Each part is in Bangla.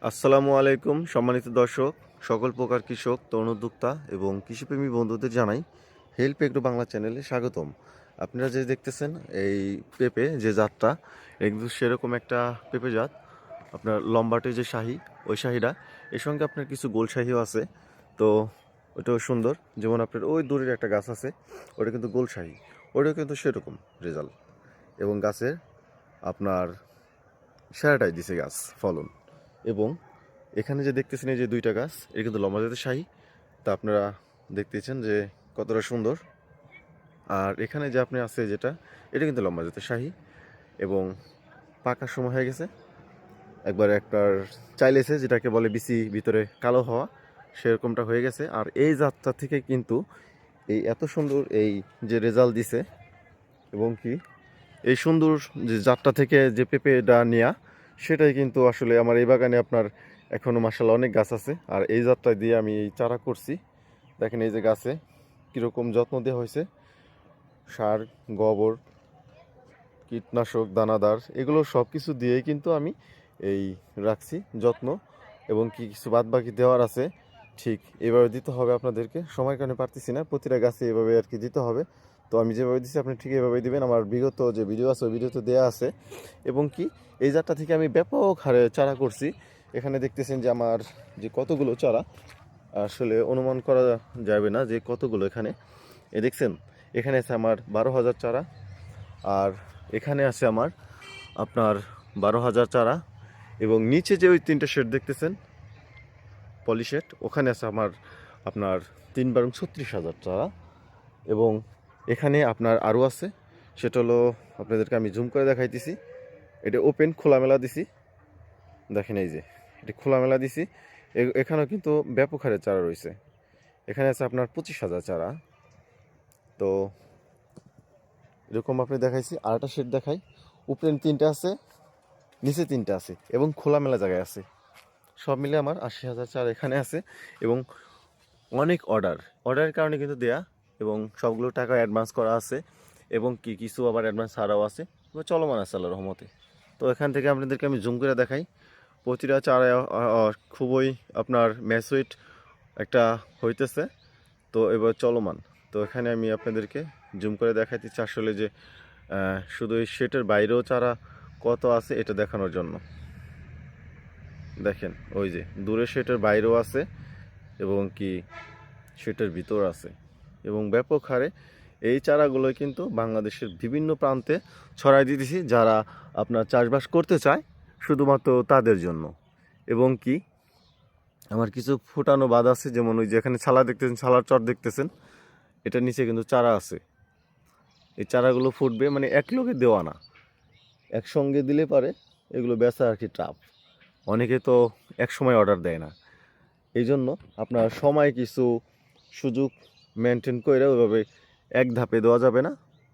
আসসালামু আলাইকুম সম্মানিত দর্শক, সকল প্রকার কৃষক, তরুণ উদ্যোক্তা এবং কৃষিপ্রেমী বন্ধুদের জানাই হেল্প এগ্রো বাংলা চ্যানেলে স্বাগতম। আপনারা যে দেখতেছেন এই পেঁপে যে জাতটা, একদম সেরকম একটা পেঁপে জাত। আপনার লম্বাটে যে শাহী, ওই শাহীটা, এর সঙ্গে আপনার কিছু গোল শাহীও আছে। তো ওটাও সুন্দর। যেমন আপনার ওই দূরের একটা গাছ আছে, ওটা কিন্তু গোল শাহী, ওটাও কিন্তু সেরকম রেজাল্ট। এবং গাছের আপনার সারাটাই দিছে গাছ ফলন। এবং এখানে যে দেখতেছেন এই যে দুইটা গাছ, এটা কিন্তু লম্বা জাতের শাহী। তা আপনারা দেখতেছেন যে কতটা সুন্দর। আর এখানে যে আপনি আছে যেটা, এটা কিন্তু লম্বা জাতের শাহী এবং পাকার সময় হয়ে গেছে। একবার একটার চাইলেছে, যেটাকে বলে বিচি ভিতরে কালো হওয়া, সেরকমটা হয়ে গেছে। আর এই জাতটা থেকে কিন্তু এই এত সুন্দর এই যে রেজাল্ট দিছে, এবং কি এই সুন্দর যে জাতটা থেকে যে পেঁপেটা নেওয়া, সেটাই কিন্তু আসলে আমার এই বাগানে আপনার এখনও মাশাআল্লাহ অনেক গাছ আছে। আর এই জাতটা দিয়ে আমি এই চারা করছি। দেখেন এই যে গাছে কীরকম যত্ন দেওয়া হয়েছে, সার, গোবর, কীটনাশক, দানাদার, এগুলো সব কিছু দিয়েই কিন্তু আমি এই রাখছি যত্ন। এবং কি কিছু বাদ বাকি দেওয়ার আছে, ঠিক এভাবে দিতে হবে আপনাদেরকে। সময় কারণে পারতেছি না, প্রতিটা গাছে এভাবে আর কি দিতে হবে। তো আমি যেভাবে দিচ্ছি আপনি ঠিক এভাবে দিবেন। আমার বিগত যে ভিডিও আছে ওই ভিডিওতে দেওয়া আছে। এবং কি এই জাতটা থেকে আমি ব্যাপক হারে চারা করছি। এখানে দেখতেছেন যে আমার যে কতগুলো চারা, আসলে অনুমান করা যাবে না যে কতগুলো। এখানে দেখছেন, এখানে আছে আমার 12,000 চারা। আর এখানে আছে আমার আপনার 12,000 চারা। এবং নিচে যে ওই তিনটে শেড দেখতেছেন, পলি শেড, ওখানে আছে আমার আপনার 3 × 36,000 চারা। এবং এখানে আপনার আরও আছে, সেটা হলো আপনাদেরকে আমি জুম করে দেখাইতেছি। এটা ওপেন খোলামেলা দিছি, দেখেন এই যে এটা খোলামেলা দিছি। এখানেও কিন্তু ব্যাপক হারে চারা রয়েছে। এখানে আছে আপনার 25,000 চারা। তো এরকম আপনি দেখাইছি। আর একটা শেড দেখাই, উপরে 3টে আছে, নিচে 3টে আছে এবং খোলামেলা জায়গায় আছে। সব মিলে আমার 80,000 চারা এখানে আছে। এবং অনেক অর্ডারের কারণে কিন্তু দেয়া, এবং সবগুলো টাকা অ্যাডভান্স করা আছে। এবং কি কিছু আবার অ্যাডভান্স ছাড়াও আছে, চলমান আছে আল্লাহর রহমতে। তো এখান থেকে আপনাদেরকে আমি জুম করে দেখাই। প্রতিটা চারা খুবই আপনার ম্যাচুইট একটা হইতেছে। তো এবার চলমান। তো এখানে আমি আপনাদেরকে জুম করে দেখাইতেছি আসলে যে শুধু এই শেটের বাইরেও চারা কত আছে এটা দেখানোর জন্য। দেখেন ওই যে দূরে শেটের বাইরেও আছে, এবং কি শেটের ভিতর আছে। এবং ব্যাপক হারে এই চারাগুলো কিন্তু বাংলাদেশের বিভিন্ন প্রান্তে ছড়াই দিতেছি, যারা আপনার চাষবাস করতে চায় শুধুমাত্র তাদের জন্য। এবং কি আমার কিছু ফুটানো বাদ আছে, যেমন ওই যে এখানে ছালা দেখতেছেন, ছালার চর দেখতেছেন, এটার নিচে কিন্তু চারা আছে। এই চারাগুলো ফুটবে, মানে এক লোকে দেওয়া না, একসঙ্গে দিলে পারে এগুলো বেচা আর কি টাফ। অনেকে তো এক সময় অর্ডার দেয় না। এই জন্য আপনার সময় কিছু সুযোগ মেনটেন করে ওইভাবে এক ধাপে দেওয়া যাবে না,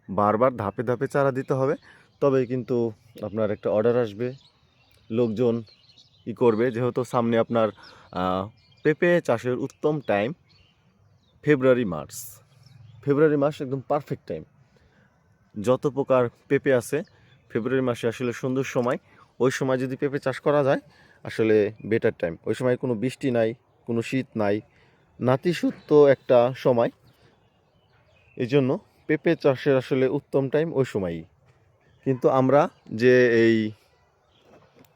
বারবার ধাপে ধাপে চারা দিতে হবে। তবে কিন্তু আপনার একটা অর্ডার আসবে, লোকজন করবে। যেহেতু সামনে আপনার পেঁপে চাষের উত্তম টাইম ফেব্রুয়ারি মার্চ। ফেব্রুয়ারি মাস একদম পারফেক্ট টাইম। যত প্রকার পেঁপে আছে, ফেব্রুয়ারি মাসে আসলে সুন্দর সময়। ওই সময় যদি পেঁপে চাষ করা যায়, আসলে বেটার টাইম। ওই সময় কোনো বৃষ্টি নাই, কোনো শীত নাই, নাতিশীতোষ্ণ একটা সময়। এই জন্য পেঁপে চাষের আসলে উত্তম টাইম ওই সময়ই। কিন্তু আমরা যে এই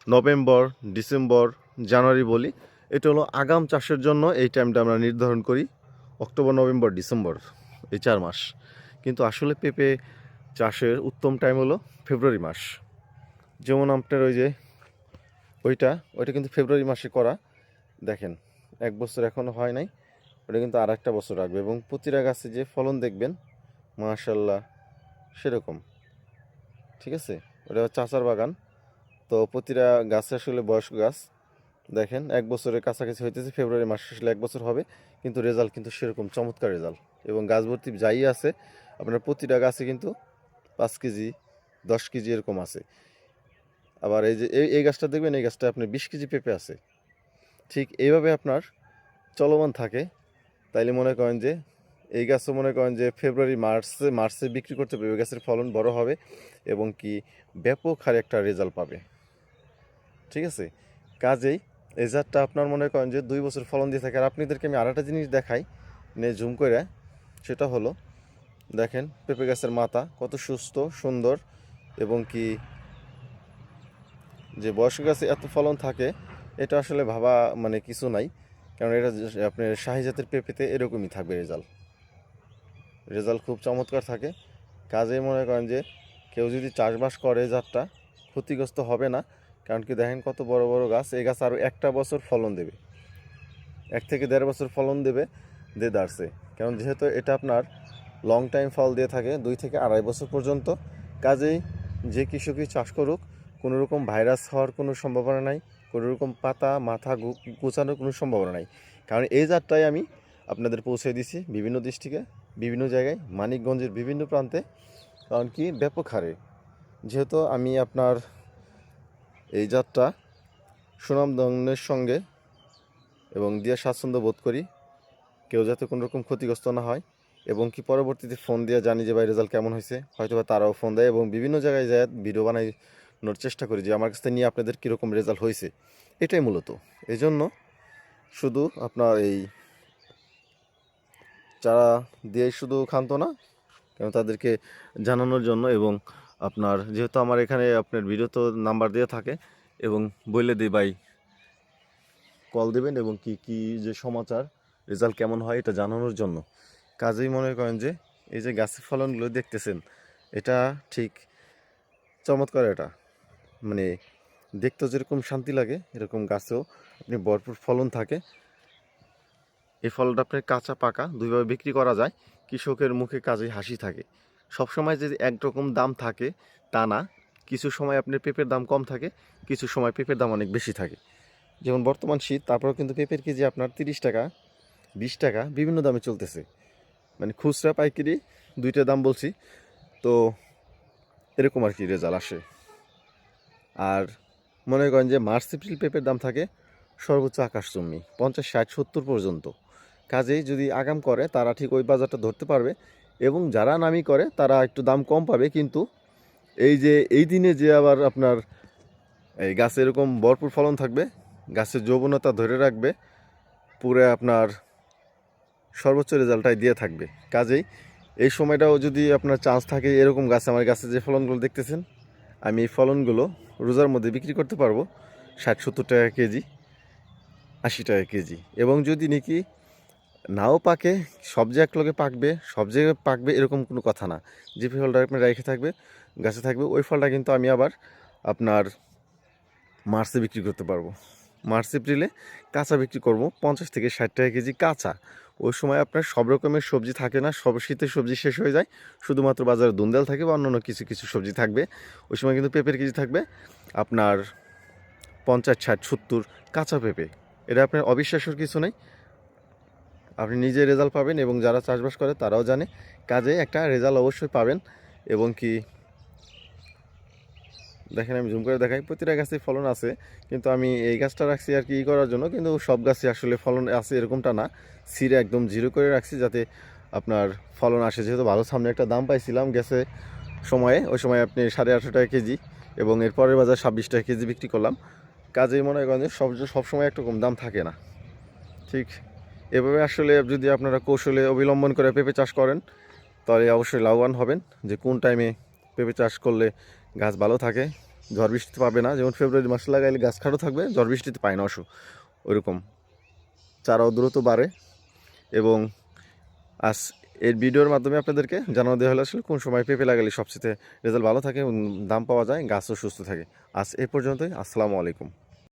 নভেম্বর, ডিসেম্বর, জানুয়ারি বলি, এটা হলো আগাম চাষের জন্য এই টাইমটা আমরা নির্ধারণ করি, অক্টোবর, নভেম্বর, ডিসেম্বর, এই 4 মাস। কিন্তু আসলে পেঁপে চাষের উত্তম টাইম হলো ফেব্রুয়ারি মাস। যেমন আপনার ওই যে ওইটা কিন্তু ফেব্রুয়ারি মাসে করা। দেখেন 1 বছর এখনও হয় নাই, ওটা কিন্তু আর একটা বছর রাখবে। এবং প্রতিটা গাছে যে ফলন দেখবেন মাশাল্লাহ সেরকম। ঠিক আছে, ওটা চাচার বাগান। তো প্রতিটা গাছে আসলে বয়স্ক গাছ। দেখেন 1 বছরের কাছাকাছি হইতেছে, ফেব্রুয়ারি মাস আসলে 1 বছর হবে। কিন্তু রেজাল্ট কিন্তু সেরকম চমৎকার রেজাল্ট। এবং গাছ ভর্তি যাই আছে, আপনার প্রতিটা গাছে কিন্তু 5 কেজি, 10 কেজি এরকম আছে। আবার এই যে এই গাছটা দেখবেন, এই গাছটা আপনার 20 কেজি পেঁপে আছে। ঠিক এইভাবে আপনার চলমান থাকে। তাইলে মনে করেন যে এই গাছও মনে করেন যে ফেব্রুয়ারি মার্চে বিক্রি করতে পারবে, ওই গাছের ফলন বড় হবে এবং কি ব্যাপক হারে একটা রেজাল্ট পাবে। ঠিক আছে, কাজেই এই জাতটা আপনার মনে করেন যে 2 বছর ফলন দিয়ে থাকে। আর আপনাদেরকে আমি আরেকটা জিনিস দেখাই জুম করে, সেটা হলো দেখেন পেঁপে গাছের মাথা কত সুস্থ সুন্দর, এবং কি যে বয়স্ক গাছে এত ফলন থাকে এটা আসলে ভাবা মানে কিছু নাই, কারণ এটা আপনার শাহী জাতের পেঁপেতে এরকমই থাকবে রেজাল্ট খুব চমৎকার থাকে। কাজেই মনে করেন যে কেউ যদি চাষবাস করে জাতটা ক্ষতিগ্রস্ত হবে না, কারণ কি দেখেন কত বড় বড় গাছ, এই গাছ আরও একটা বছর ফলন দেবে, 1 থেকে 1.5 বছর ফলন দেবে দাঁড়ছে, কারণ যেহেতু এটা আপনার লং টাইম ফল দিয়ে থাকে 2 থেকে 2.5 বছর পর্যন্ত। কাজেই যে কৃষকই চাষ করুক কোনো রকম ভাইরাস হওয়ার কোনো সম্ভাবনা নাই, কোনো রকম পাতা মাথা গোছানোর কোনো সম্ভাবনা নাই, কারণ এই জাতটাই আমি আপনাদের পৌঁছে দিছি বিভিন্ন ডিস্ট্রিক্টে, বিভিন্ন জায়গায়, মানিকগঞ্জের বিভিন্ন প্রান্তে, কারণ কি ব্যাপক হারে যেহেতু আমি আপনার এই জাতটা সুনামধন্যের সঙ্গে এবং দিয়ে স্বাচ্ছন্দ্য বোধ করি, কেউ যাতে কোনো রকম ক্ষতিগ্রস্ত না হয়, এবং কি পরবর্তীতে ফোন দিয়ে জানি যে ভাই রেজাল্ট কেমন হয়েছে, হয়তো বা তারাও ফোন দেয়, এবং বিভিন্ন জায়গায় যায় ভিডিও বানানোর চেষ্টা করি যে আমার কাছ থেকে নিয়ে আপনাদের কীরকম রেজাল্ট হয়েছে, এটাই মূলত। এই জন্য শুধু আপনার এই চারা দিয়ে শুধু ক্ষান্ত না, কারণ তাদেরকে জানানোর জন্য, এবং আপনার যেহেতু আমার এখানে আপনার ভিডিও তো নাম্বার দেওয়া থাকে, এবং বলে দিই ভাই কল দেবেন, এবং কি কি যে সমাচার রেজাল্ট কেমন হয় এটা জানানোর জন্য। কাজেই মনে করেন যে এই যে গাছের ফলনগুলো দেখতেছেন এটা ঠিক চমৎকার, এটা মানে দেখতেও যেরকম শান্তি লাগে এরকম গাছেও আপনি ভরপুর ফলন থাকে। এই ফলটা আপনার কাঁচা পাকা দুইভাবে বিক্রি করা যায়, কৃষকের মুখে কাজেই হাসি থাকে। সবসময় যে একরকম দাম থাকে তা না, কিছু সময় আপনার পেঁপের দাম কম থাকে, কিছু সময় পেঁপের দাম অনেক বেশি থাকে। যেমন বর্তমান শীত, তারপরেও কিন্তু পেঁপের কেজি আপনার 30 টাকা 20 টাকা বিভিন্ন দামে চলতেছে, মানে খুচরা পাইকারি দুইটা দাম বলছি, তো এরকম আর কি রেজাল্ট আসে। আর মনে করেন যে মার্চ এপ্রিল পেঁপের দাম থাকে সর্বোচ্চ আকাশচুম্বী 50 60 70 পর্যন্ত। কাজেই যদি আগাম করে তারা ঠিক ওই বাজারটা ধরতে পারবে, এবং যারা নামি করে তারা একটু দাম কম পাবে, কিন্তু এই যে এই দিনে যে আবার আপনার এই গাছে এরকম ভরপুর ফলন থাকবে, গাছের যৌবনতা ধরে রাখবে, পুরো আপনার সর্বোচ্চ রেজাল্টটাই দিয়ে থাকবে। কাজেই এই সময়টাও যদি আপনার চান্স থাকে, এরকম গাছ আমার গাছে যে ফলনগুলো দেখতেছেন আমি এই ফলনগুলো রোজার মধ্যে বিক্রি করতে পারবো 60 70 টাকা কেজি, 80 টাকা কেজি। এবং যদি নাকি নাও পাকে, সব যে এক লগে পাকবে, সব জায়গায় পাকবে এরকম কোনো কথা না, যে ফলটা আপনার রেখে থাকবে গাছে থাকবে ওই ফলটা কিন্তু আমি আবার আপনার মার্চে বিক্রি করতে পারবো। মার্চ এপ্রিলে কাঁচা বিক্রি করব 50 থেকে 60 টাকা কেজি কাঁচা। ওই সময় আপনার সব রকমের সবজি থাকে না, সব শীতের সবজি শেষ হয়ে যায়, শুধুমাত্র বাজারে দুন্দাল থাকে বা অন্যান্য কিছু কিছু সবজি থাকবে। ওই সময় কিন্তু পেঁপের কেজি থাকবে আপনার 50 60 70 কাঁচা পেঁপে। এটা আপনার অবিশ্বাস্যর কিছু নেই, আপনি নিজে রেজাল্ট পাবেন, এবং যারা চাষবাস করে তারাও জানে। কাজে একটা রেজাল্ট অবশ্যই পাবেন। এবং কি দেখেন আমি জুম করে দেখাই, প্রতিটা গাছে ফলন আছে, কিন্তু আমি এই গাছটা রাখছি আর কি করার জন্য, কিন্তু সব গাছে আসলে ফলন আছে এরকমটা না, সিরে একদম জিরো করে রাখছি যাতে আপনার ফলন আসে। যেহেতু ভালো সামনে একটা দাম পাইছিলাম গেছে সময়ে, ওই সময় আপনি 18.5 টাকা কেজি, এবং এরপরের বাজার 26 টাকা কেজি বিক্রি করলাম। কাজেই মনে করেন যে সবসময় একরকম দাম থাকে না। ঠিক এভাবে আসলে যদি আপনারা কৌশলে অবলম্বন করে পেঁপে চাষ করেন তাহলে অবশ্যই লাভবান হবেন। যে কোন টাইমে পেঁপে চাষ করলে গাছ ভালো থাকে, ঝড় বৃষ্টিতে পাবে না, যেমন ফেব্রুয়ারি মাসে লাগাইলে গাছ খাটো থাকবে, ঝড় বৃষ্টিতে পায় না ওইরকম চারাও দ্রুত বাড়ে। এবং আজ এর ভিডিওর মাধ্যমে আপনাদেরকে জানানো দেওয়া হলো আসলে কোন সময় পেঁপে লাগালে সবচেয়ে রেজাল্ট ভালো থাকে এবং দাম পাওয়া যায়, গাছও সুস্থ থাকে। আজ এ পর্যন্তই, আসসালামু আলাইকুম।